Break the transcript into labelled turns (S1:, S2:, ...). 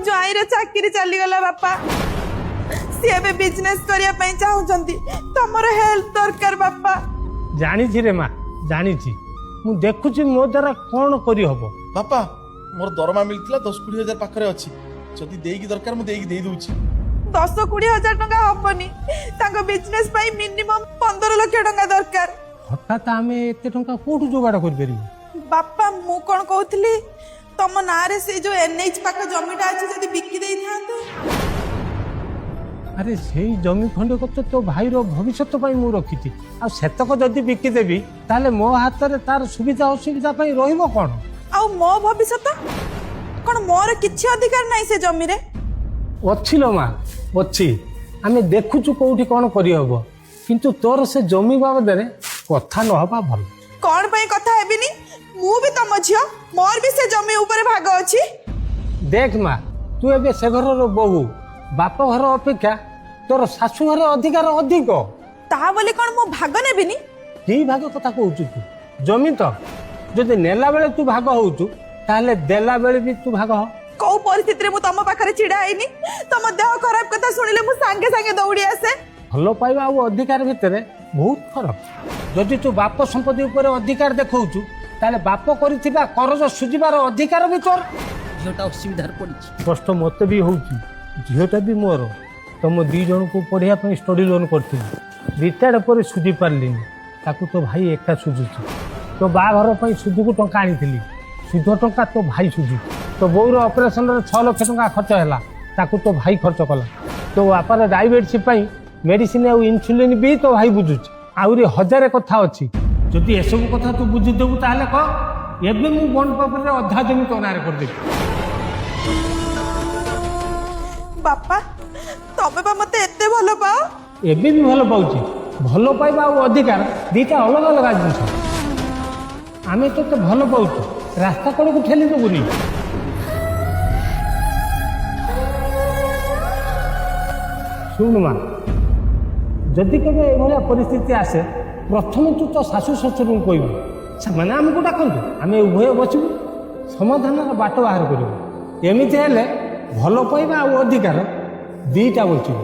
S1: ज्वाई रे चाकरी चली गला बापा सी एबे बिजनेस करिया पई चाहुचंती तमर हेल्प दरकार बापा।
S2: जानी रे माँ जानी मु देखुची मो द्वारा कौन करी हबो।
S3: बापा मोर दरमा मिलता 10-20 हजार पाखरे अच्छी जदि देगी दरकार मु देगी दे दूची।
S1: 10-20 हजार टंका हबनी तांको बिजनेस पई मिनिमम 15 लाख टंका दरकार।
S2: हठात आमे एते टंका कोठु जोगाड़ कर परिबो।
S1: बापा मु कोन कहउथली तम नारे से जो एनएच पाख जमीटा अछि जदि बिक्की देई थांते।
S2: अरे सेई जमी खंडे को तो भाई रो भविष्य पई मु रखिति आ सेतक जदि बिक्की देबी ताले मो हाथ रे तार सुविधा असुविधा पई रहिबो कोन।
S1: आ मो भविष्य कोन मोर किछि अधिकार नै से जमी रे।
S2: अच्छी लो माँ अच्छी आमे देखुचु कोठी कोन करी हबो किंतु तोर से जमी बाबद रे कथा न हबा भल।
S1: कोन पई कथा हेबिनी मु भी तम झियो मोर भी से जमी ऊपर भाग अछि।
S2: देख माँ तू एबे से घर रो बहु बाप घर अपेक्षा तोर शाशु घर अधिकार अधिक
S1: ता बोले कोन मो भाग नेबिनी।
S2: की भाग कथा कहउचु तू जमी तो जदि नेला बेले तू भाग होउचु ताले देला बेले भी तू भाग हो।
S1: कौ परिस्थिति रे मु तम पाखरे छिडा आइनी तम देह खराब कथा सुनिले मु संगे संगे दौड़ी आसे।
S2: भलो पाइबा आ अधिकार भितर बहुत फरक। जदि तू बाप संपत्ति ऊपर अधिकार देखौचु ताले बाप करिथिबा करज सुजिबार अधिकार भी तोर।
S4: झीटा असुविधा पड़ी
S2: कष्ट मते भी होउची झीटा भी मोर तुम दी जन को पढ़िया पे स्टडी लोन करथि रिटायर्ड पर सुझी पारलिनी ताकू तो भाई एका सुझुची तो बाघर पर सुध को टंका आनी सुध टंका तो भाई सुझु तो बोर ऑपरेशन 6 लाख टंका खर्च है ताकू तो भाई खर्च कला तो बापार डायबिटीज मेडिसिन आ इन्सुलिन भी तो भाई बुझुची आहरी 1000 कथा अच्छी जदि एसबू कथा तू बुझीदेबू ताहले कह एबे मु बंड पेपर रे अधा जमी तो नारे कर देबी।
S1: बापा तबे बा मते एते भलो पाओ।
S2: एबे भी भलो पाउची भलो पाइबा आ अधिकार दीटा अलग अलग जिनिस आमे तो भलो पाउଛୁ रास्ता कड़ को ठेली देबुनी। शुण माँ जदि केबे एभलिया परिस्थिति आसे प्रथम तू तो शाशु शशुर को कहबू ସେମାନେ ଆମକୁ ଡାକନ୍ତୁ ଆମେ ଉଭୟ ବସିବୁ ସମାଧାନର ବାଟ ବାହାର କରିବୁ। ଏମିତି ହେଲେ ଭଲ ପାଇବା ଆଉ ଅଧିକାର ଦିଟା ବଞ୍ଚିବ।